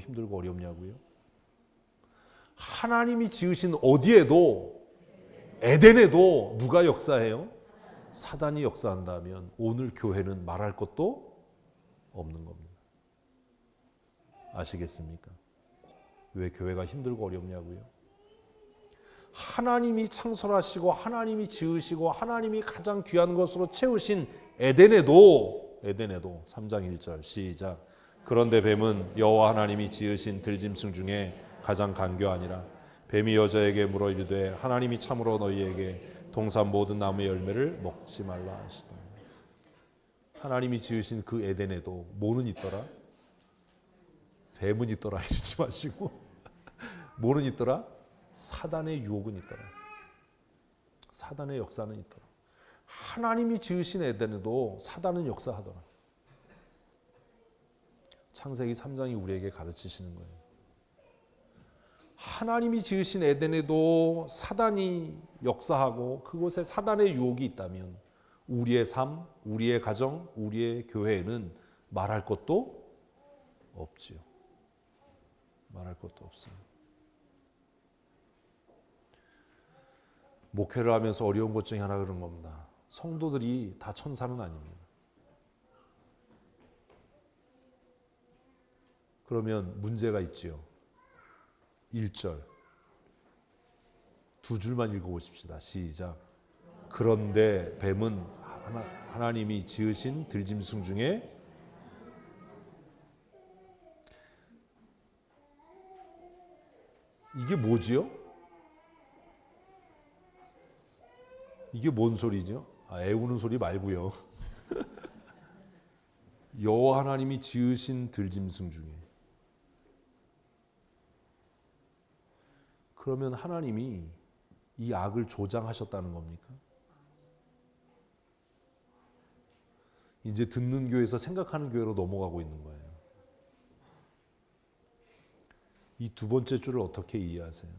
힘들고 어렵냐고요? 하나님이 지으신 어디에도, 에덴에도 누가 역사해요? 사단이 역사한다면 오늘 교회는 말할 것도 없는 겁니다. 아시겠습니까? 왜 교회가 힘들고 어렵냐고요? 하나님이 창설하시고 하나님이 지으시고 하나님이 가장 귀한 것으로 채우신 에덴에도 3장 1절 시작. 그런데 뱀은 여호와 하나님이 지으신 들짐승 중에 가장 간교하니라. 뱀이 여자에게 물어 이르되 하나님이 참으로 너희에게 동산 모든 나무의 열매를 먹지 말라 하시더니. 하나님이 지으신 그 에덴에도 뭐는 있더라? 뱀은 있더라 이러지 마시고 뭐는 있더라? 사단의 유혹은 있더라. 사단의 역사는 있더라. 하나님이 지으신 에덴에도 사단은 역사하더라. 창세기 3장이 우리에게 가르치시는 거예요. 하나님이 지으신 에덴에도 사단이 역사하고 그곳에 사단의 유혹이 있다면 우리의 삶, 우리의 가정, 우리의 교회에는 말할 것도 없지요. 말할 것도 없어요. 목회를 하면서 어려운 것 중에 하나 그런 겁니다. 성도들이 다 천사는 아닙니다. 그러면 문제가 있지요. 1절 두 줄만 읽어보십시다. 시작. 그런데 뱀은 하나님이 지으신 들짐승 중에 이게 뭐지요? 이게 뭔 소리죠? 애우는 소리 말고요. 여호와 하나님이 지으신 들짐승 중에. 그러면 하나님이 이 악을 조장하셨다는 겁니까? 이제 듣는 교회에서 생각하는 교회로 넘어가고 있는 거예요. 이 두 번째 줄을 어떻게 이해하세요?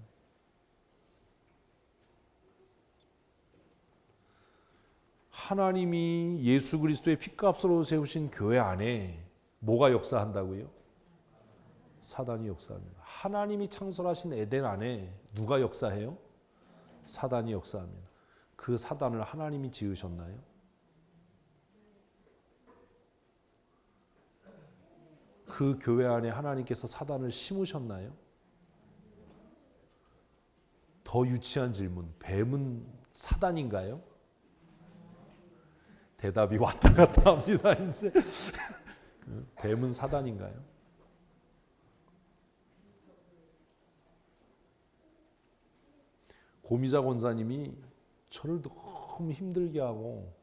하나님이 예수 그리스도의 피값으로 세우신 교회 안에 뭐가 역사한다고요? 사단이 역사합니다. 하나님이 창설하신 에덴 안에 누가 역사해요? 사단이 역사합니다. 그 사단을 하나님이 지으셨나요? 그 교회 안에 하나님께서 사단을 심으셨나요? 더 유치한 질문, 뱀은 사단인가요? 대답이 왔다 갔다 합니다. 이제 뱀은 사단인가요? 고미자 권사님이 저를 너무 힘들게 하고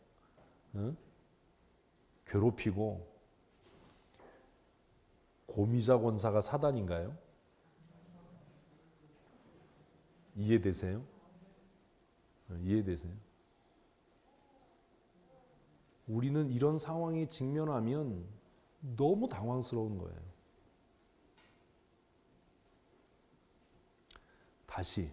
괴롭히고 고미자 권사가 사단인가요? 이해되세요? 이해되세요? 우리는 이런 상황에 직면하면 너무 당황스러운 거예요. 다시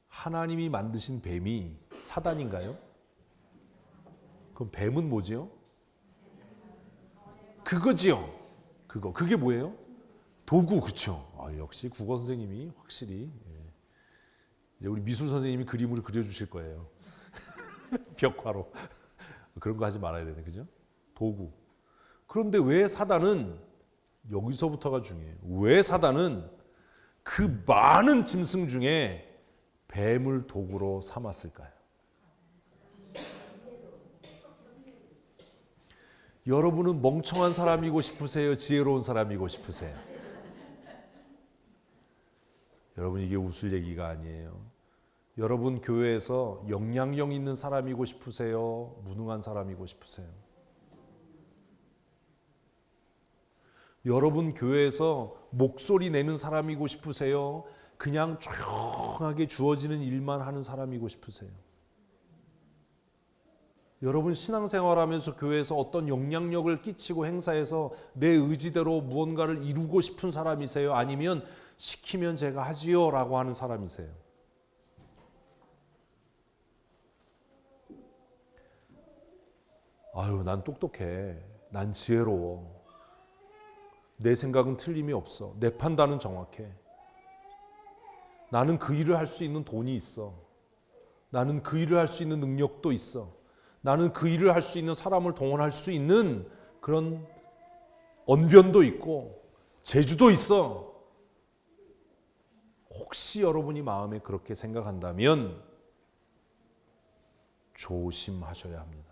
하나님이 만드신 뱀이 사단인가요? 그럼 뱀은 뭐지요? 그거지요. 그게 뭐예요? 도구, 그렇죠. 역시 국어 선생님이 확실히. 이제 우리 미술 선생님이 그림으로 그려주실 거예요. 벽화로. 그런 거 하지 말아야 되네, 그죠? 도구. 그런데 왜 사단은 여기서부터가 중요해요. 왜 사단은 그 많은 짐승 중에 뱀을 도구로 삼았을까요? 여러분은 멍청한 사람이고 싶으세요? 지혜로운 사람이고 싶으세요? 여러분 이게 웃을 얘기가 아니에요. 여러분 교회에서 영향력 있는 사람이고 싶으세요? 무능한 사람이고 싶으세요? 여러분 교회에서 목소리 내는 사람이고 싶으세요? 그냥 조용하게 주어지는 일만 하는 사람이고 싶으세요? 여러분 신앙생활하면서 교회에서 어떤 영향력을 끼치고 행사해서 내 의지대로 무언가를 이루고 싶은 사람이세요? 아니면 시키면 제가 하지요 라고 하는 사람이세요? 아유, 난 똑똑해. 난 지혜로워. 내 생각은 틀림이 없어. 내 판단은 정확해. 나는 그 일을 할 수 있는 돈이 있어. 나는 그 일을 할 수 있는 능력도 있어. 나는 그 일을 할 수 있는 사람을 동원할 수 있는 그런 언변도 있고 재주도 있어. 혹시 여러분이 마음에 그렇게 생각한다면 조심하셔야 합니다.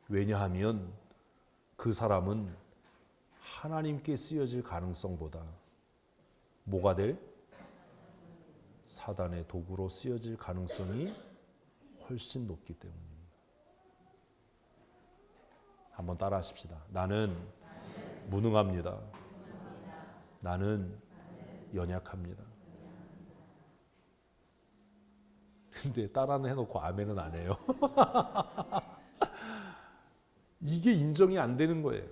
왜냐하면 그 사람은 하나님께 쓰여질 가능성보다 뭐가 될? 사단의 도구로 쓰여질 가능성이 훨씬 높기 때문입니다. 한번 따라 하십시다. 나는 무능합니다. 나는 연약합니다. 근데 따라는 해놓고 아멘은 안 해요. 이게 인정이 안 되는 거예요.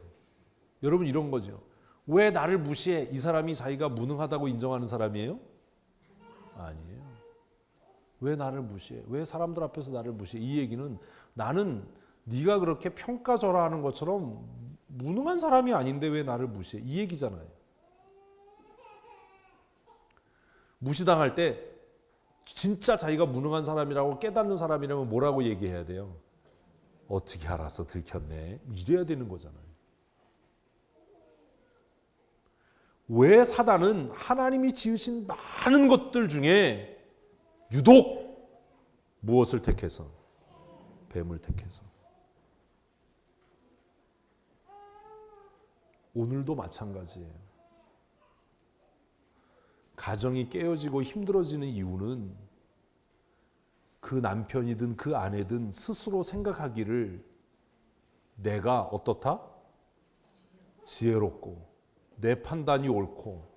여러분 이런 거죠. 왜 나를 무시해? 이 사람이 자기가 무능하다고 인정하는 사람이에요? 아니에요. 왜 나를 무시해? 왜 사람들 앞에서 나를 무시해? 이 얘기는 나는 네가 그렇게 평가절하하는 것처럼 무능한 사람이 아닌데 왜 나를 무시해? 이 얘기잖아요. 무시당할 때 진짜 자기가 무능한 사람이라고 깨닫는 사람이라면 뭐라고 얘기해야 돼요? 어떻게 알아서 들켰네. 이래야 되는 거잖아요. 왜 사단은 하나님이 지으신 많은 것들 중에 유독 무엇을 택해서? 뱀을 택해서. 오늘도 마찬가지예요. 가정이 깨어지고 힘들어지는 이유는 그 남편이든 그 아내든 스스로 생각하기를 내가 어떻다? 지혜롭고 내 판단이 옳고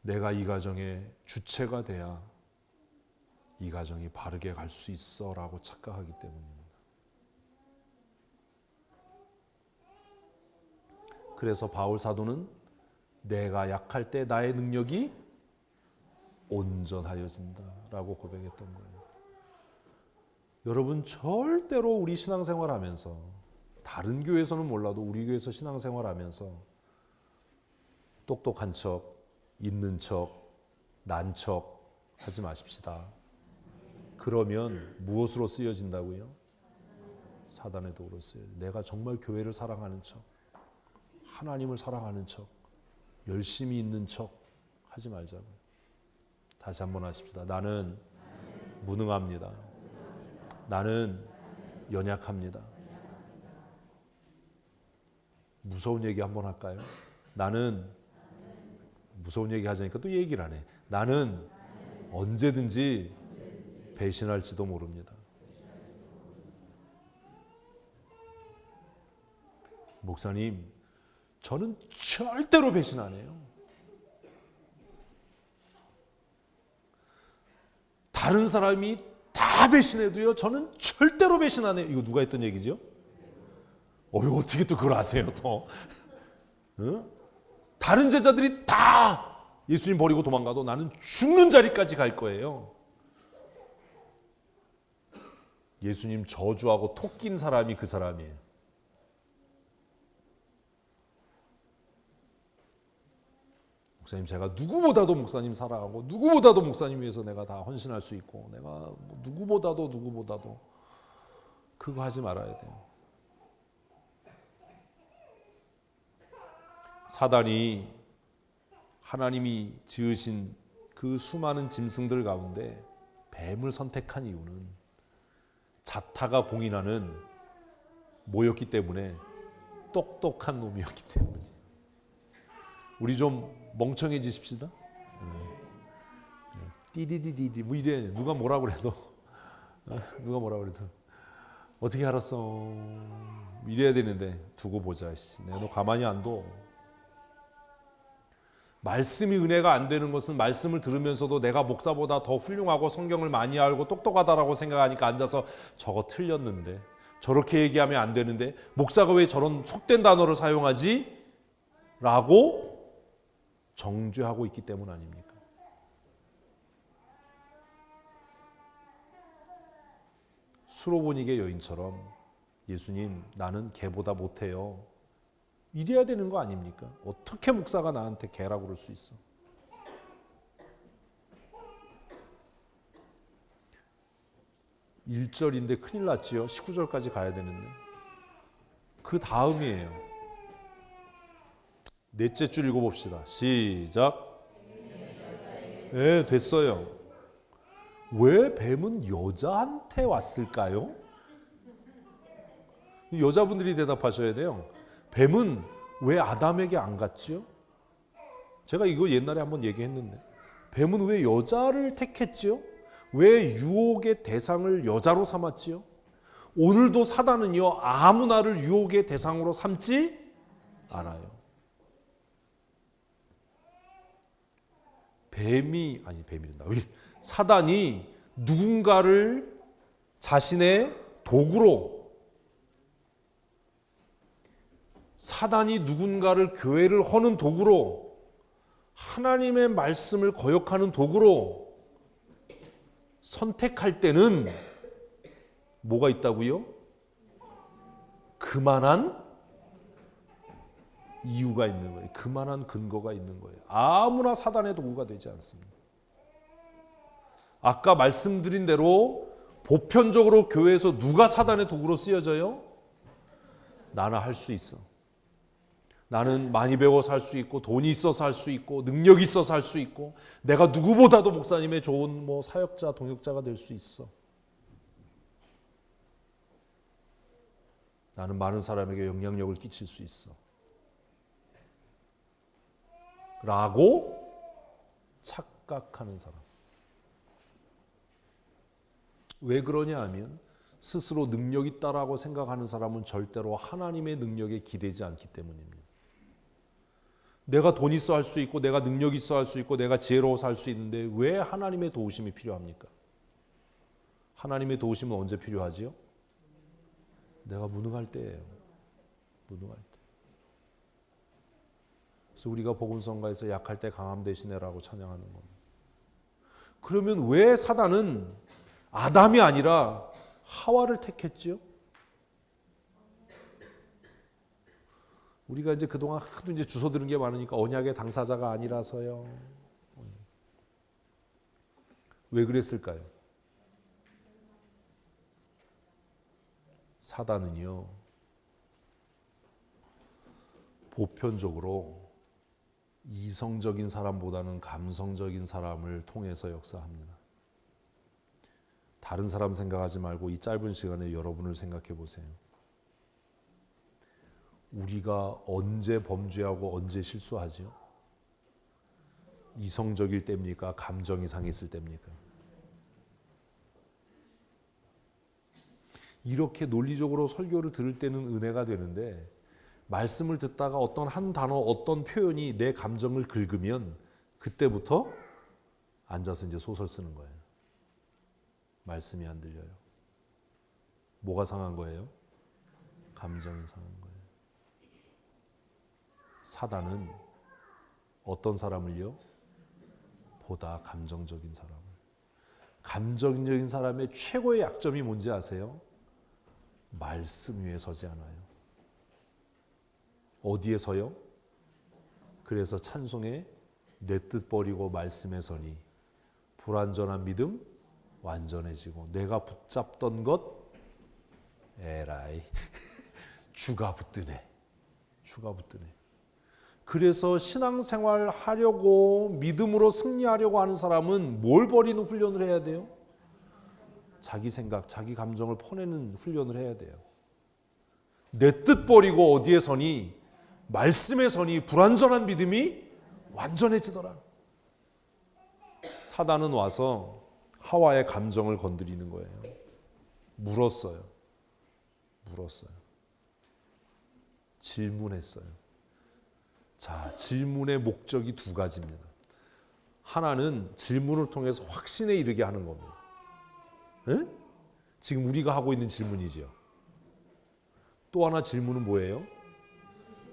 내가 이 가정의 주체가 돼야 이 가정이 바르게 갈 수 있어 라고 착각하기 때문입니다. 그래서 바울 사도는 내가 약할 때 나의 능력이 온전하여진다 라고 고백했던 거예요. 여러분 절대로 우리 신앙생활하면서 다른 교회에서는 몰라도 우리 교회에서 신앙생활하면서 똑똑한 척, 있는 척, 난 척 하지 마십시다. 그러면 무엇으로 쓰여진다고요? 사단의 도구로 쓰여져. 내가 정말 교회를 사랑하는 척, 하나님을 사랑하는 척, 열심히 있는 척 하지 말자고요. 다시 한번 하십시다. 나는 무능합니다. 나는 연약합니다. 무서운 얘기 한번 할까요? 나는 무서운 얘기 하자니까 또 얘기를 안 해. 나는 언제든지 배신할지도 모릅니다. 목사님, 저는 절대로 배신 안 해요. 다른 사람이 다 배신해도요, 저는 절대로 배신 안 해요. 이거 누가 했던 얘기죠? 어떻게 또 그걸 아세요, 또? 응? 다른 제자들이 다 예수님 버리고 도망가도 나는 죽는 자리까지 갈 거예요. 예수님 저주하고 토 낀 사람이 그 사람이에요. 목사님, 제가 누구보다도 목사님 사랑하고 누구보다도 목사님 위해서 내가 다 헌신할 수 있고 내가 누구보다도 그거 하지 말아야 돼요. 사단이 하나님이 지으신 그 수많은 짐승들 가운데 뱀을 선택한 이유는 자타가 공인하는 뭐였기 때문에? 똑똑한 놈이었기 때문에. 우리 좀 멍청해지십시다. 띠디디디디 뭐 이래. 누가 뭐라 그래도 어떻게 알았어? 이래야 되는데 두고 보자. 내가 너 가만히 안 둬. 말씀이 은혜가 안 되는 것은 말씀을 들으면서도 내가 목사보다 더 훌륭하고 성경을 많이 알고 똑똑하다라고 생각하니까 앉아서 저거 틀렸는데 저렇게 얘기하면 안 되는데 목사가 왜 저런 속된 단어를 사용하지? 라고 정죄하고 있기 때문 아닙니까? 수로보니게 여인처럼 예수님, 나는 개보다 못해요. 이래야 되는 거 아닙니까? 어떻게 목사가 나한테 개라고 그럴 수 있어? 1절인데 큰일 났지요. 19절까지 가야 되는데. 그 다음이에요. 넷째 줄 읽어봅시다. 시작. 네, 됐어요. 왜 뱀은 여자한테 왔을까요? 여자분들이 대답하셔야 돼요. 뱀은 왜 아담에게 안 갔지요? 제가 이거 옛날에 한번 얘기했는데 뱀은 왜 여자를 택했지요? 왜 유혹의 대상을 여자로 삼았지요? 오늘도 사단은요, 아무나를 유혹의 대상으로 삼지 않아요. 사단이 누군가를 자신의 도구로, 사단이 누군가를 교회를 허는 도구로, 하나님의 말씀을 거역하는 도구로 선택할 때는 뭐가 있다고요? 그만한 이유가 있는 거예요. 그만한 근거가 있는 거예요. 아무나 사단의 도구가 되지 않습니다. 아까 말씀드린 대로 보편적으로 교회에서 누가 사단의 도구로 쓰여져요? 나는 할 수 있어. 나는 많이 배워서 할 수 있고, 돈이 있어서 할 수 있고, 능력이 있어서 할 수 있고, 내가 누구보다도 목사님의 좋은 사역자, 동역자가 될 수 있어. 나는 많은 사람에게 영향력을 끼칠 수 있어. 라고 착각하는 사람. 왜 그러냐 하면 스스로 능력 있다라고 생각하는 사람은 절대로 하나님의 능력에 기대지 않기 때문입니다. 내가 돈 있어 할 수 있고, 내가 능력 있어 할 수 있고, 내가 지혜로워서 할 수 있는데 왜 하나님의 도우심이 필요합니까? 하나님의 도우심은 언제 필요하지요? 내가 무능할 때예요. 무능할 때. 그래서 우리가 복음성가에서 약할 때 강함 대신해라고 찬양하는 겁니다. 그러면 왜 사단은 아담이 아니라 하와를 택했지요? 우리가 이제 그동안 하도 이제 주워 들은 게 많으니까 언약의 당사자가 아니라서요. 왜 그랬을까요? 사단은요, 보편적으로 이성적인 사람보다는 감성적인 사람을 통해서 역사합니다. 다른 사람 생각하지 말고 이 짧은 시간에 여러분을 생각해 보세요. 우리가 언제 범죄하고 언제 실수하죠? 이성적일 때입니까? 감정이 상했을 때입니까? 이렇게 논리적으로 설교를 들을 때는 은혜가 되는데, 말씀을 듣다가 어떤 한 단어, 어떤 표현이 내 감정을 긁으면 그때부터 앉아서 이제 소설 쓰는 거예요. 말씀이 안 들려요. 뭐가 상한 거예요? 감정이 상한 거예요. 사단은 어떤 사람을요? 보다 감정적인 사람을. 감정적인 사람의 최고의 약점이 뭔지 아세요? 말씀 위에 서지 않아요. 어디에 서요? 그래서 찬송에 내 뜻 버리고 말씀에 서니 불완전한 믿음 완전해지고 내가 붙잡던 것 에라이 주가 붙드네. 주가 붙드네. 그래서 신앙생활 하려고 믿음으로 승리하려고 하는 사람은 뭘 버리는 훈련을 해야 돼요? 자기 생각, 자기 감정을 퍼내는 훈련을 해야 돼요. 내 뜻 버리고 어디에 서니? 말씀에 서니 불완전한 믿음이 완전해지더라. 사단은 와서 하와의 감정을 건드리는 거예요. 물었어요. 질문했어요. 자, 질문의 목적이 두 가지입니다. 하나는 질문을 통해서 확신에 이르게 하는 겁니다. 에? 지금 우리가 하고 있는 질문이죠. 또 하나 질문은 뭐예요?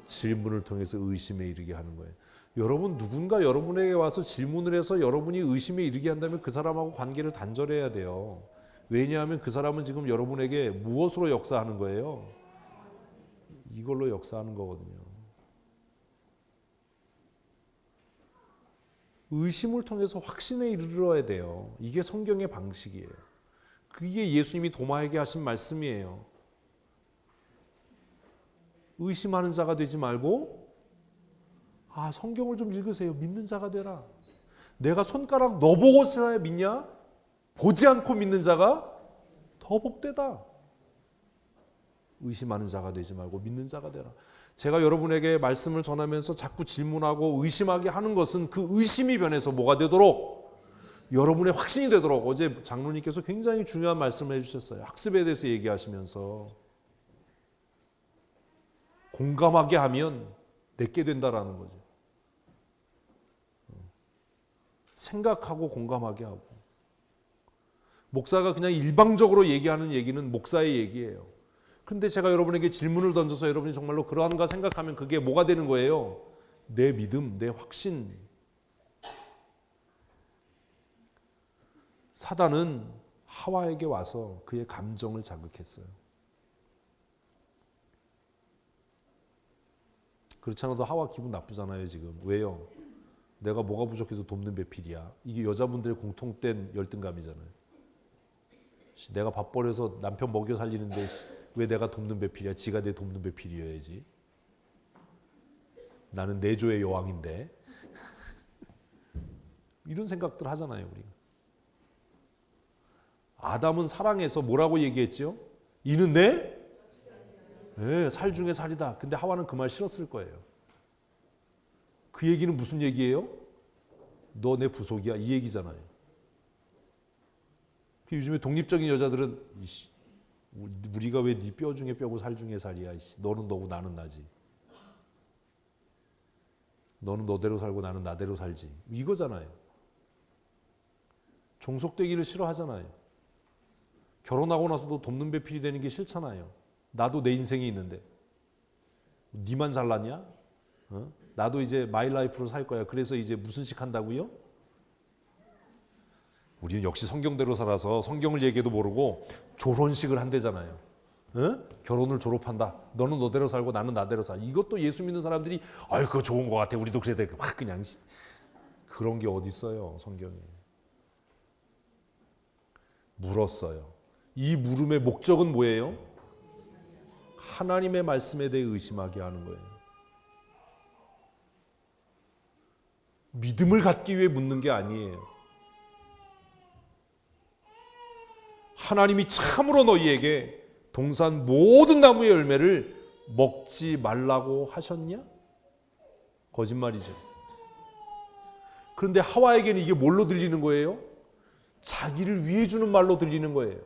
질문을 통해서 의심에 이르게 하는 거예요. 여러분, 누군가 여러분에게 와서 질문을 해서 여러분이 의심에 이르게 한다면 그 사람하고 관계를 단절해야 돼요. 왜냐하면 그 사람은 지금 여러분에게 무엇으로 역사하는 거예요? 이걸로 역사하는 거거든요. 의심을 통해서 확신에 이르러야 돼요. 이게 성경의 방식이에요. 그게 예수님이 도마에게 하신 말씀이에요. 의심하는 자가 되지 말고 성경을 좀 읽으세요. 믿는 자가 되라. 내가 손가락 너 보고서야 믿냐? 보지 않고 믿는 자가 더 복되다. 의심하는 자가 되지 말고 믿는 자가 되라. 제가 여러분에게 말씀을 전하면서 자꾸 질문하고 의심하게 하는 것은 그 의심이 변해서 뭐가 되도록, 여러분의 확신이 되도록. 어제 장로님께서 굉장히 중요한 말씀을 해주셨어요. 학습에 대해서 얘기하시면서 공감하게 하면 내게 된다라는 거죠. 생각하고 공감하게 하고. 목사가 그냥 일방적으로 얘기하는 얘기는 목사의 얘기예요. 근데 제가 여러분에게 질문을 던져서 여러분이 정말로 그러한가 생각하면 그게 뭐가 되는 거예요? 내 믿음, 내 확신. 사단은 하와에게 와서 그의 감정을 자극했어요. 그렇지 않아도 하와 기분 나쁘잖아요 지금. 왜요? 내가 뭐가 부족해서 돕는 배필이야. 이게 여자분들의 공통된 열등감이잖아요. 내가 밥 벌여서 남편 먹여 살리는데 왜 내가 돕는 배필이야? 지가 내 돕는 배필이어야지. 나는 내조의 여왕인데. 이런 생각들 하잖아요 우리가. 아담은 사랑해서 뭐라고 얘기했죠? 이는 네, 살 중에 살이다. 근데 하와는 그 말 싫었을 거예요. 그 얘기는 무슨 얘기예요? 너 내 부속이야 이 얘기잖아요. 요즘에 독립적인 여자들은 우리가 왜 네 뼈 중에 뼈고 살 중에 살이야. 너는 너고 나는 나지. 너는 너대로 살고 나는 나대로 살지. 이거잖아요. 종속되기를 싫어하잖아요. 결혼하고 나서도 돕는 배필이 되는 게 싫잖아요. 나도 내 인생이 있는데 니만 잘났냐? 나도 이제 마이 라이프로 살 거야. 그래서 이제 무슨 식 한다고요? 우리는 역시 성경대로 살아서 성경을 얘기해도 모르고 졸혼식을 한대잖아요. 결혼을 졸업한다. 너는 너대로 살고 나는 나대로 살. 이것도 예수 믿는 사람들이 그거 좋은 것 같아. 우리도 그래야 돼. 확 그냥 그런 게 어디 있어요 성경에. 물었어요. 이 물음의 목적은 뭐예요? 하나님의 말씀에 대해 의심하게 하는 거예요. 믿음을 갖기 위해 묻는 게 아니에요. 하나님이 참으로 너희에게 동산 모든 나무의 열매를 먹지 말라고 하셨냐? 거짓말이죠. 그런데 하와에게는 이게 뭘로 들리는 거예요? 자기를 위해 주는 말로 들리는 거예요.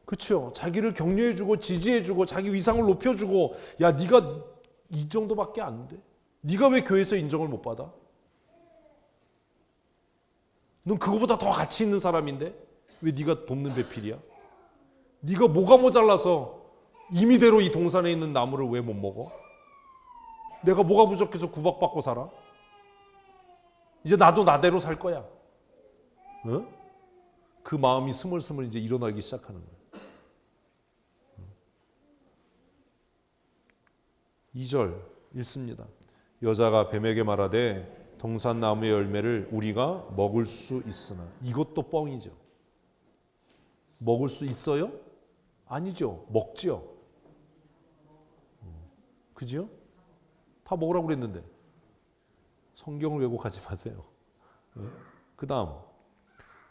그렇죠? 자기를 격려해주고 지지해주고 자기 위상을 높여주고, 야 네가 이 정도밖에 안 돼. 네가 왜 교회에서 인정을 못 받아? 넌 그거보다 더 가치 있는 사람인데 왜 네가 돕는 배필이야? 네가 뭐가 모자라서 임의대로 이 동산에 있는 나무를 왜 못 먹어? 내가 뭐가 부족해서 구박받고 살아? 이제 나도 나대로 살 거야. 그 마음이 스물스물 이제 일어나기 시작하는 거예요. 2절 읽습니다. 여자가 뱀에게 말하되 동산 나무의 열매를 우리가 먹을 수 있으나. 이것도 뻥이죠. 먹을 수 있어요? 아니죠. 먹지요. 그죠? 다 먹으라고 그랬는데. 성경을 왜곡하지 마세요. 그 다음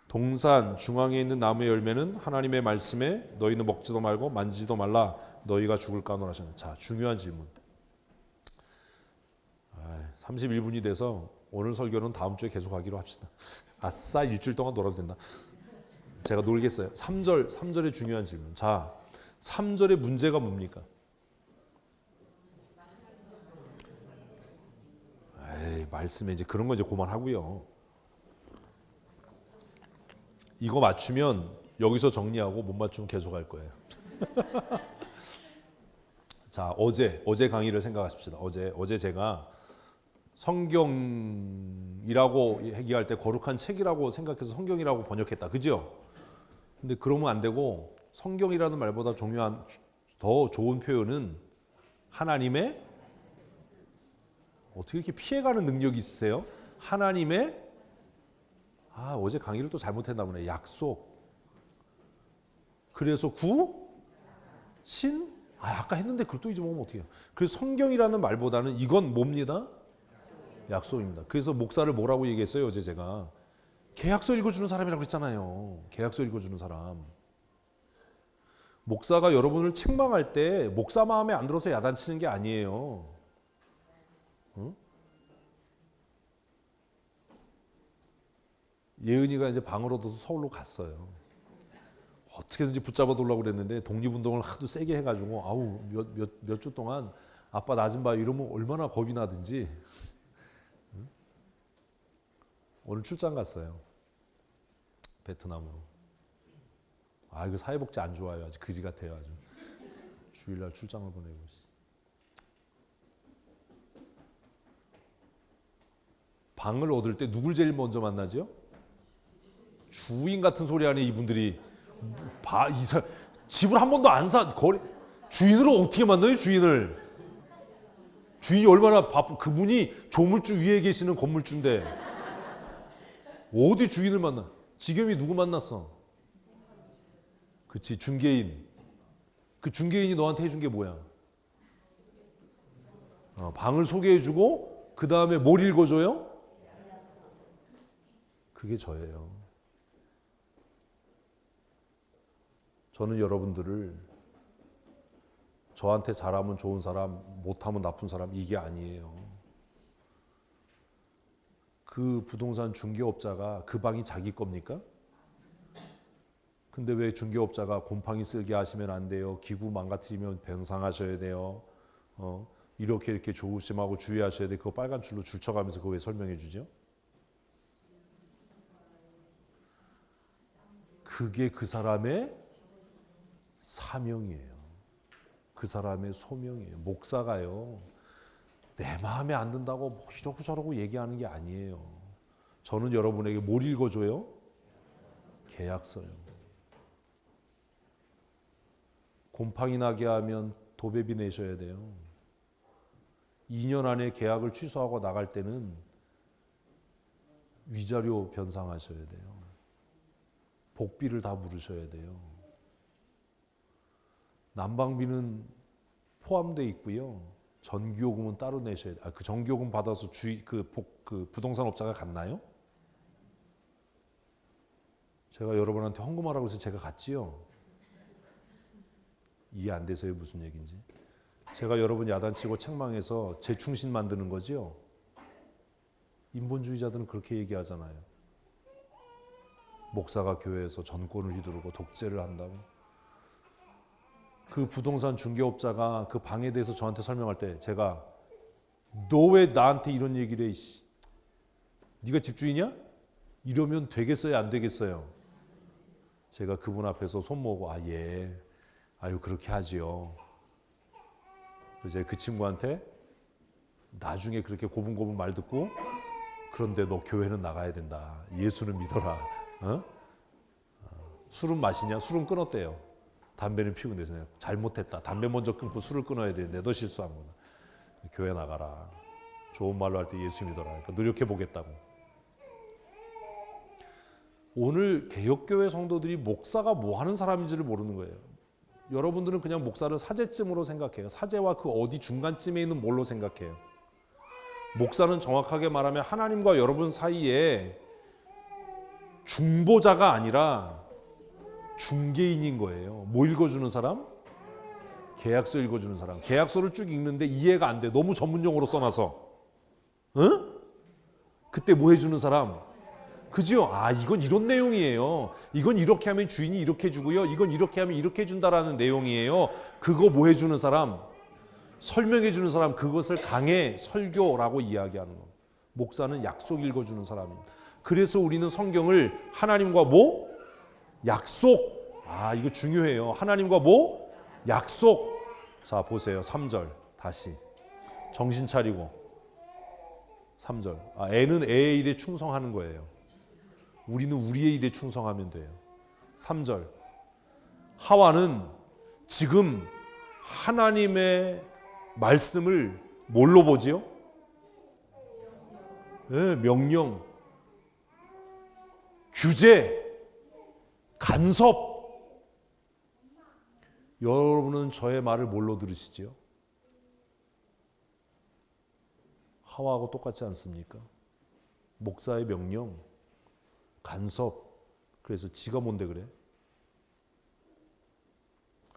동산 중앙에 있는 나무의 열매는 하나님의 말씀에 너희는 먹지도 말고 만지지도 말라 너희가 죽을까 하노라 하셨네. 자, 중요한 질문. 31분이 돼서 오늘 설교는 다음 주에 계속하기로 합시다. 아싸, 일주일 동안 놀아도 된다. 제가 놀겠어요. 3절의 중요한 질문. 자, 3절의 문제가 뭡니까? 말씀에 이제 그런 거 이제 그만하고요. 이거 맞추면 여기서 정리하고 못 맞추면 계속 할 거예요. 자, 어제 강의를 생각하십시다. 어제 제가 성경이라고 얘기할 때 거룩한 책이라고 생각해서 성경이라고 번역했다. 그죠? 근데 그러면 안 되고 성경이라는 말보다 중요한 더 좋은 표현은 하나님의 어떻게 이렇게 피해가는 능력이 있으세요? 하나님의 어제 강의를 또 잘못했나 보네. 약속. 그래서 아까 했는데 그걸 또 잊어먹으면 어떡해요. 그래서 성경이라는 말보다는 이건 뭡니다? 약속입니다. 그래서 목사를 뭐라고 얘기했어요? 어제 제가 계약서 읽어주는 사람이라고 했잖아요. 계약서 읽어주는 사람. 목사가 여러분을 책망할 때 목사 마음에 안 들어서 야단치는 게 아니에요. 응? 예은이가 이제 방을 얻어서 서울로 갔어요. 어떻게든지 붙잡아 두려고 그랬는데 독립운동을 하도 세게 해가지고 몇 주 동안 아빠 나 좀 봐 이러면 얼마나 겁이 나든지. 응? 오늘 출장 갔어요. 베트남으로. 이거 사회복지 안 좋아요. 아주 그지 같아요. 아주. 주일날 출장을 보내고 있어. 방을 얻을 때 누굴 제일 먼저 만나죠? 주인 같은 소리 하네 이분들이. 집을 한 번도 안 주인으로 어떻게 만나요? 주인이 얼마나 그분이 조물주 위에 계시는 건물주인데 어디 주인을 만나? 지겸이 누구 만났어? 그치, 중개인. 그 중개인이 너한테 해준 게 뭐야? 방을 소개해주고 그 다음에 뭘 읽어줘요? 그게 저예요. 저는 여러분들을 저한테 잘하면 좋은 사람, 못하면 나쁜 사람 이게 아니에요. 그 부동산 중개업자가 그 방이 자기 겁니까? 근데 왜 중개업자가 곰팡이 쓸게 하시면 안 돼요. 기구 망가뜨리면 변상하셔야 돼요. 이렇게 조심하고 주의하셔야 돼. 그거 빨간 줄로 줄쳐가면서 그거 왜 설명해 주죠? 그게 그 사람의 사명이에요. 그 사람의 소명이에요. 목사가요. 내 마음에 안 든다고 뭐 이러고 저러고 얘기하는 게 아니에요. 저는 여러분에게 뭘 읽어줘요? 계약서요. 곰팡이 나게 하면 도배비 내셔야 돼요. 2년 안에 계약을 취소하고 나갈 때는 위자료 변상하셔야 돼요. 복비를 다 물으셔야 돼요. 난방비는 포함되어 있고요. 전기요금은 따로 내셔야 돼요. 그 전기요금 받아서 그 부동산 업자가 갔나요? 제가 여러분한테 헌금하라고 해서 제가 갔지요. 이해 안 돼서요, 무슨 얘기인지. 제가 여러분 야단치고 책망해서 재충신 만드는 거죠. 인본주의자들은 그렇게 얘기하잖아요. 목사가 교회에서 전권을 휘두르고 독재를 한다고. 그 부동산 중개업자가 그 방에 대해서 저한테 설명할 때 제가 너 왜 나한테 이런 얘기를 해? 네가 집주인이야? 이러면 되겠어요, 안 되겠어요? 제가 그분 앞에서 손 모으고 예. 아유 그렇게 하지요. 그래서 그 친구한테 나중에 그렇게 고분고분 말 듣고 그런데 너 교회는 나가야 된다. 예수는 믿어라. 술은 마시냐? 술은 끊었대요. 담배는 피우고 내세요. 잘못했다. 담배 먼저 끊고 술을 끊어야 되는데 너 실수한 거다. 교회 나가라. 좋은 말로 할 때 예수 믿어라. 그러니까 노력해 보겠다고. 오늘 개혁교회 성도들이 목사가 뭐 하는 사람인지를 모르는 거예요. 여러분들은 그냥 목사를 사제쯤으로 생각해요. 사제와 그 어디 중간쯤에 있는 뭘로 생각해요. 목사는 정확하게 말하면 하나님과 여러분 사이에 중보자가 아니라 중개인인 거예요. 뭐 읽어주는 사람? 계약서 읽어주는 사람. 계약서를 쭉 읽는데 이해가 안 돼. 너무 전문용어로 써놔서. 응? 그때 뭐 해주는 사람? 그죠? 이건 이런 내용이에요. 이건 이렇게 하면 주인이 이렇게 주고요. 이건 이렇게 하면 이렇게 준다라는 내용이에요. 그거 뭐 해주는 사람? 설명해 주는 사람. 그것을 강해 설교라고 이야기하는 거. 목사는 약속 읽어주는 사람입니다. 그래서 우리는 성경을 하나님과 뭐? 약속. 이거 중요해요. 하나님과 뭐? 약속. 자 보세요. 3절 다시 정신 차리고 3절. 애는 애의 일에 충성하는 거예요. 우리는 우리의 일에 충성하면 돼요. 3절. 하와는 지금 하나님의 말씀을 뭘로 보지요? 네, 명령, 규제, 간섭. 여러분은 저의 말을 뭘로 들으시지요? 하와하고 똑같지 않습니까? 목사의 명령, 간섭. 그래서 지가 뭔데 그래?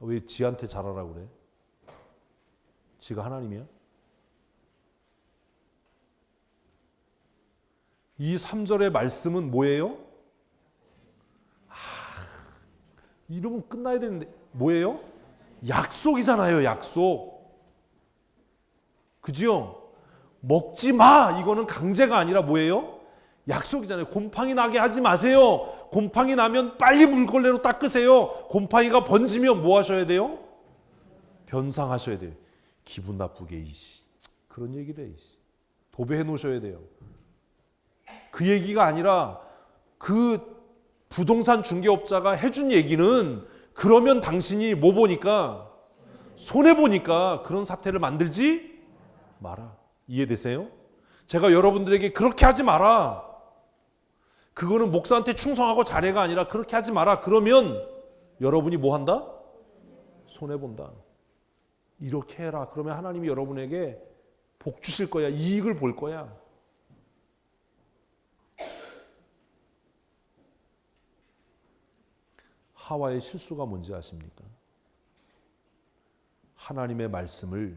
왜 지한테 잘하라고 그래? 지가 하나님이야? 이 3절의 말씀은 뭐예요? 이러면 끝나야 되는데 뭐예요? 약속이잖아요. 약속. 그죠? 먹지 마. 이거는 강제가 아니라 뭐예요? 약속이잖아요. 곰팡이 나게 하지 마세요. 곰팡이 나면 빨리 물걸레로 닦으세요. 곰팡이가 번지면 뭐 하셔야 돼요? 변상하셔야 돼요. 기분 나쁘게 이씨. 그런 얘기를 해. 이씨. 도배해 놓으셔야 돼요. 그 얘기가 아니라 그 부동산 중개업자가 해준 얘기는 그러면 당신이 뭐 보니까 손해 보니까 그런 사태를 만들지 마라. 이해되세요? 제가 여러분들에게 그렇게 하지 마라. 그거는 목사한테 충성하고 잘해가 아니라 그렇게 하지 마라. 그러면 여러분이 뭐 한다? 손해 본다. 이렇게 해라. 그러면 하나님이 여러분에게 복 주실 거야. 이익을 볼 거야. 하와의 실수가 뭔지 아십니까? 하나님의 말씀을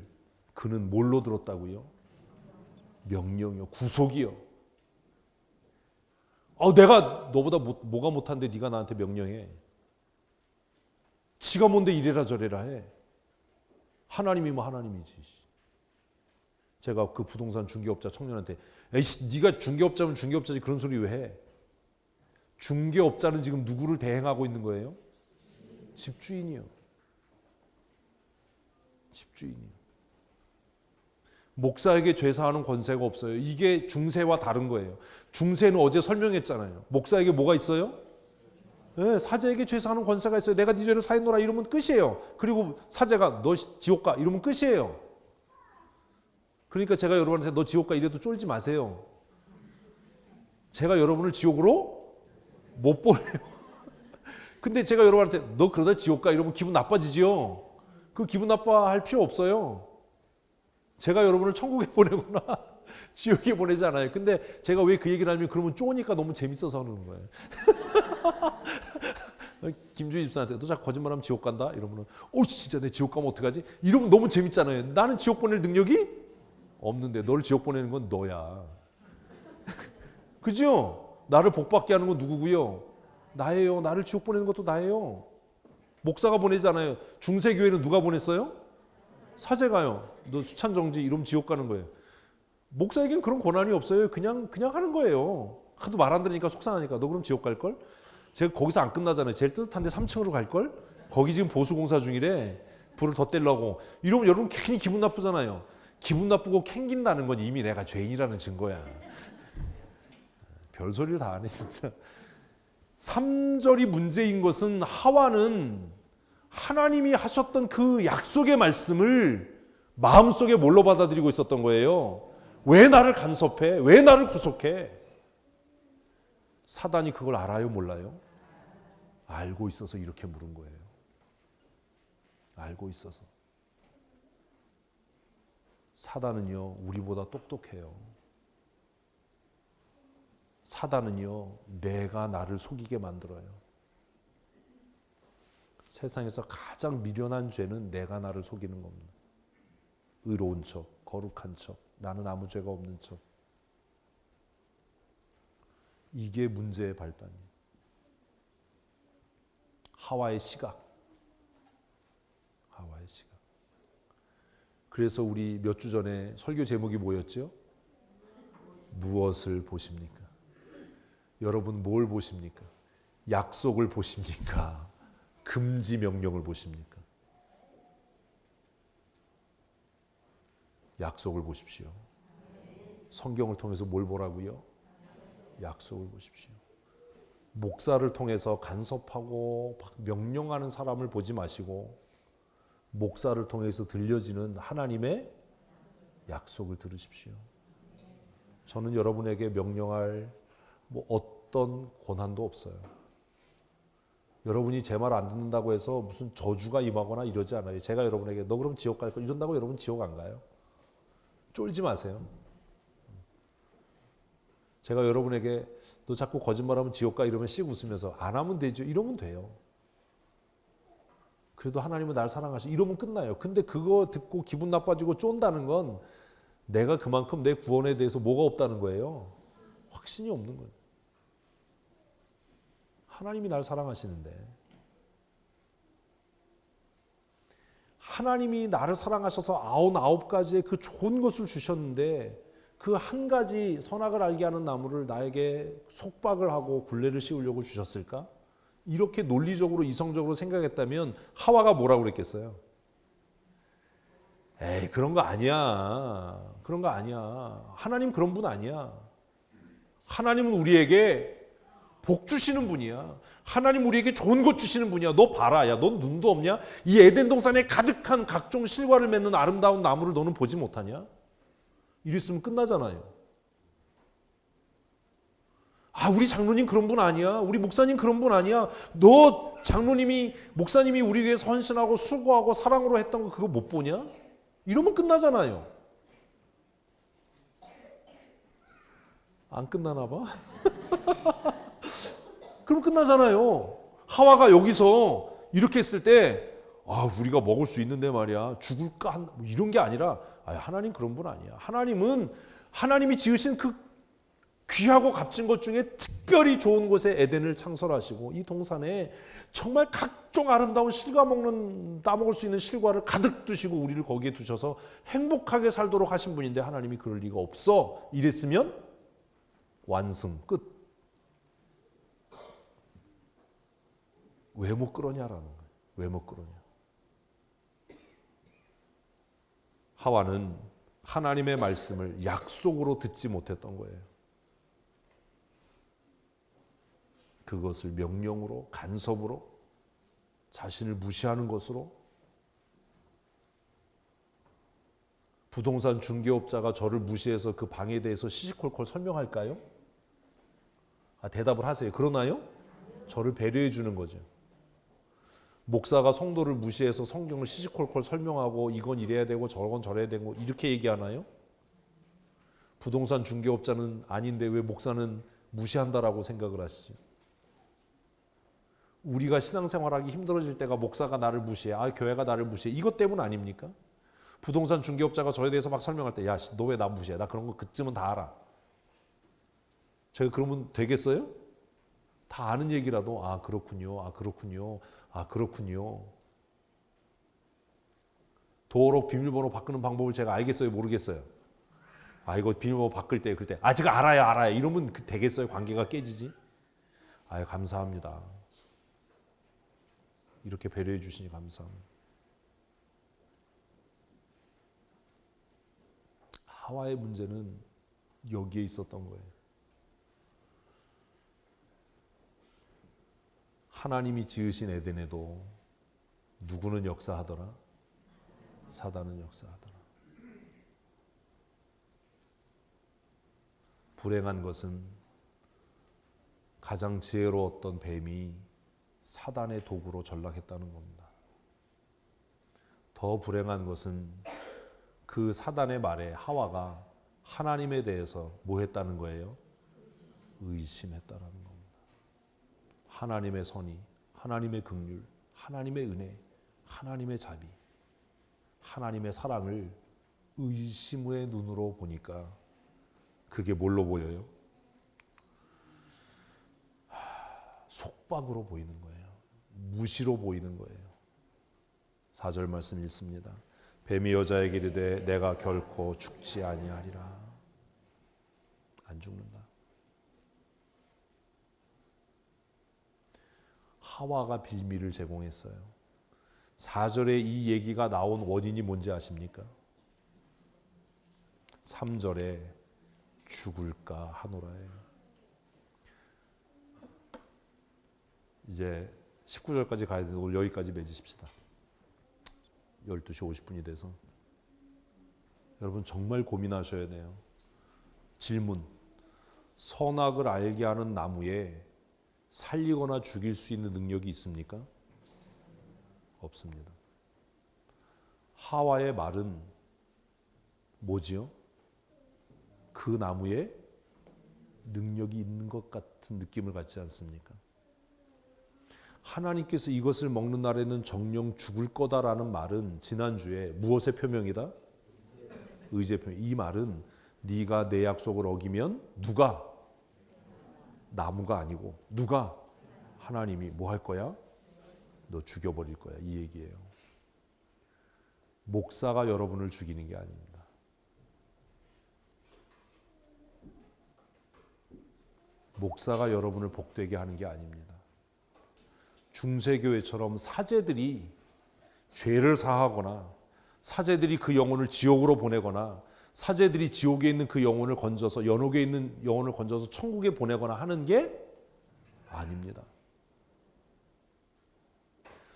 그는 뭘로 들었다고요? 명령이요. 구속이요. 내가 너보다 뭐가 못한데 네가 나한테 명령해. 지가 뭔데 이래라 저래라 해. 하나님이면 하나님이지. 제가 그 부동산 중개업자 청년한테 에이씨 네가 중개업자면 중개업자지 그런 소리 왜 해? 중개업자는 지금 누구를 대행하고 있는 거예요? 집주인이요. 집주인이요. 목사에게 죄사하는 권세가 없어요. 이게 중세와 다른 거예요. 중세는 어제 설명했잖아요. 목사에게 뭐가 있어요? 네, 사제에게 죄사하는 권세가 있어요. 내가 네 죄를 사했노라 이러면 끝이에요. 그리고 사제가 너 지옥 가 이러면 끝이에요. 그러니까 제가 여러분한테 너 지옥 가 이래도 쫄지 마세요. 제가 여러분을 지옥으로 못 보내요. 근데 제가 여러분한테 너 그러다 지옥 가 이러면 기분 나빠지지요. 그 기분 나빠할 필요 없어요. 제가 여러분을 천국에 보내거나 지옥에 보내지 않아요. 근데 제가 왜 그 얘기를 하면 그러면 쪼니까 너무 재밌어서 하는 거예요. 김주희 집사한테 너 자꾸 거짓말하면 지옥 간다? 이러면 진짜 내 지옥 가면 어떡하지? 이러면 너무 재밌잖아요. 나는 지옥 보낼 능력이 없는데 너를 지옥 보내는 건 너야. 그죠? 나를 복받게 하는 건 누구고요? 나예요. 나를 지옥 보내는 것도 나예요. 목사가 보내잖아요. 중세교회는 누가 보냈어요? 사제가요. 너 수찬 정지 이러면 지옥 가는 거예요. 목사에겐 그런 권한이 없어요. 그냥 하는 거예요. 하도 말 안 들으니까 속상하니까 너 그럼 지옥 갈걸? 제가 거기서 안 끝나잖아요. 제일 뜨뜻한데 3층으로 갈걸? 거기 지금 보수공사 중이래. 불을 더 떼려고. 이러면 여러분 괜히 기분 나쁘잖아요. 기분 나쁘고 캥긴다는 건 이미 내가 죄인이라는 증거야. 별소리를 다 하네 진짜. 3절이 문제인 것은 하와는 하나님이 하셨던 그 약속의 말씀을 마음속에 뭘로 받아들이고 있었던 거예요. 왜 나를 간섭해? 왜 나를 구속해? 사단이 그걸 알아요? 몰라요? 알고 있어서 이렇게 물은 거예요. 알고 있어서. 사단은요, 우리보다 똑똑해요. 사단은요, 내가 나를 속이게 만들어요. 세상에서 가장 미련한 죄는 내가 나를 속이는 겁니다. 의로운 척, 거룩한 척, 나는 아무 죄가 없는 척. 이게 문제의 발단이에요. 하와의 시각. 하와의 시각. 그래서 우리 몇 주 전에 설교 제목이 뭐였죠? 무엇을 보십니까? 여러분 뭘 보십니까? 약속을 보십니까? 금지 명령을 보십니까? 약속을 보십시오. 성경을 통해서 뭘 보라고요? 약속을 보십시오. 목사를 통해서 간섭하고 명령하는 사람을 보지 마시고 목사를 통해서 들려지는 하나님의 약속을 들으십시오. 저는 여러분에게 명령할 어떤 권한도 없어요. 여러분이 제 말 안 듣는다고 해서 무슨 저주가 임하거나 이러지 않아요. 제가 여러분에게 너 그럼 지옥 갈 거 이런다고 여러분 지옥 안 가요. 쫄지 마세요. 제가 여러분에게 너 자꾸 거짓말하면 지옥 가 이러면 씩 웃으면서 안 하면 되죠. 이러면 돼요. 그래도 하나님은 날 사랑하시 이러면 끝나요. 근데 그거 듣고 기분 나빠지고 쫀다는 건 내가 그만큼 내 구원에 대해서 뭐가 없다는 거예요. 확신이 없는 거예요. 하나님이 날 사랑하시는데 하나님이 나를 사랑하셔서 99가지의 그 좋은 것을 주셨는데 그 한 가지 선악을 알게 하는 나무를 나에게 속박을 하고 굴레를 씌우려고 주셨을까? 이렇게 논리적으로 이성적으로 생각했다면 하와가 뭐라고 그랬겠어요? 에이 그런 거 아니야. 그런 거 아니야. 하나님 그런 분 아니야. 하나님은 우리에게 복 주시는 분이야. 하나님 우리에게 좋은 것 주시는 분이야. 너 봐라. 야, 넌 눈도 없냐? 이 에덴 동산에 가득한 각종 실과를 맺는 아름다운 나무를 너는 보지 못하냐? 이랬으면 끝나잖아요. 아, 우리 장로님 그런 분 아니야. 우리 목사님 그런 분 아니야. 너 장로님이 목사님이 우리 위해서 헌신하고 수고하고 사랑으로 했던 거 그거 못 보냐? 이러면 끝나잖아요. 안 끝나나 봐? 그럼 끝나잖아요. 하와가 여기서 이렇게 했을 때 아, 우리가 먹을 수 있는데 말이야. 죽을까? 뭐 이런 게 아니라 아, 하나님 그런 분 아니야. 하나님은 하나님이 지으신 그 귀하고 값진 것 중에 특별히 좋은 곳에 에덴을 창설하시고 이 동산에 정말 각종 아름다운 실과 따먹을 수 있는 실과를 가득 두시고 우리를 거기에 두셔서 행복하게 살도록 하신 분인데 하나님이 그럴 리가 없어. 이랬으면 완승 끝. 왜 못 그러냐라는 거예요. 왜 못 그러냐. 하와는 하나님의 말씀을 약속으로 듣지 못했던 거예요. 그것을 명령으로 간섭으로 자신을 무시하는 것으로 부동산 중개업자가 저를 무시해서 그 방에 대해서 시시콜콜 설명할까요? 아, 대답을 하세요. 그러나요? 저를 배려해 주는 거죠. 목사가 성도를 무시해서 성경을 시시콜콜 설명하고 이건 이래야 되고 저건 저래야 되고 이렇게 얘기하나요? 부동산 중개업자는 아닌데 왜 목사는 무시한다라고 생각을 하시죠? 우리가 신앙생활하기 힘들어질 때가 목사가 나를 무시해, 아 교회가 나를 무시해 이것 때문 아닙니까? 부동산 중개업자가 저에 대해서 막 설명할 때 야 너 왜 나 무시해? 나 그런 거 그쯤은 다 알아. 제가 그러면 되겠어요? 다 아는 얘기라도 아 그렇군요. 아 그렇군요. 아 그렇군요. 도어록 비밀번호 바꾸는 방법을 제가 알겠어요? 모르겠어요? 아 이거 비밀번호 바꿀 때 그때 아 제가 알아요. 이러면 되겠어요? 관계가 깨지지? 아유 감사합니다. 이렇게 배려해 주시니 감사합니다. 하와의 문제는 여기에 있었던 거예요. 하나님이 지으신 에덴에도 누구는 역사하더라? 사단은 역사하더라. 불행한 것은 가장 지혜로웠던 뱀이 사단의 도구로 전락했다는 겁니다. 더 불행한 것은 그 사단의 말에 하와가 하나님에 대해서 뭐 했다는 거예요? 의심했다라는 겁니다. 하나님의 선의, 하나님의 긍휼, 하나님의 은혜, 하나님의 자비, 하나님의 사랑을 의심의 눈으로 보니까 그게 뭘로 보여요? 속박으로 보이는 거예요. 무시로 보이는 거예요. 4절 말씀 읽습니다. 뱀이 여자에게 이르되 내가 결코 죽지 아니하리라. 안 죽는다. 하와가 빌미를 제공했어요. 4절에 이 얘기가 나온 원인이 뭔지 아십니까? 3절에 죽을까 하노라에. 이제 19절까지 가야 되는데 오늘 여기까지 맺으십시다. 12시 50분이 돼서. 여러분 정말 고민하셔야 돼요. 질문. 선악을 알게 하는 나무에 살리거나 죽일 수 있는 능력이 있습니까? 없습니다. 하와의 말은 뭐지요? 그 나무에 능력이 있는 것 같은 느낌을 갖지 않습니까? 하나님께서 이것을 먹는 날에는 정령 죽을 거다라는 말은 지난주에 무엇의 표명이다? 의지의 표명. 이 말은 네가 내 약속을 어기면 누가? 나무가 아니고 누가? 하나님이 뭐 할 거야? 너 죽여버릴 거야. 이 얘기예요. 목사가 여러분을 죽이는 게 아닙니다. 목사가 여러분을 복되게 하는 게 아닙니다. 중세교회처럼 사제들이 죄를 사하거나 사제들이 그 영혼을 지옥으로 보내거나 사제들이 지옥에 있는 그 영혼을 건져서 연옥에 있는 영혼을 건져서 천국에 보내거나 하는 게 아닙니다.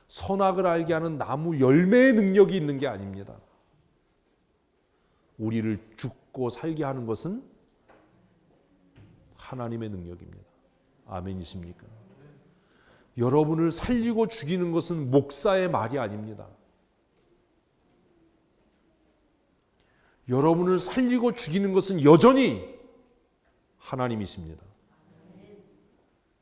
선악을 알게 하는 나무 열매의 능력이 있는 게 아닙니다. 우리를 죽고 살게 하는 것은 하나님의 능력입니다. 아멘이십니까? 여러분을 살리고 죽이는 것은 목사의 말이 아닙니다. 여러분을 살리고 죽이는 것은 여전히 하나님이십니다.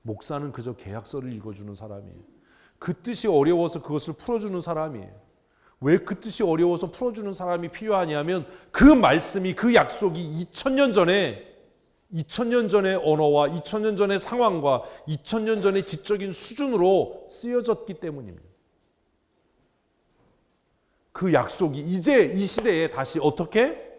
목사는 그저 계약서를 읽어주는 사람이에요. 그 뜻이 어려워서 그것을 풀어주는 사람이에요. 왜 그 뜻이 어려워서 풀어주는 사람이 필요하냐면 그 말씀이, 그 약속이 2000년 전의 언어와 2000년 전의 상황과 2000년 전의 지적인 수준으로 쓰여졌기 때문입니다. 그 약속이 이제 이 시대에 다시 어떻게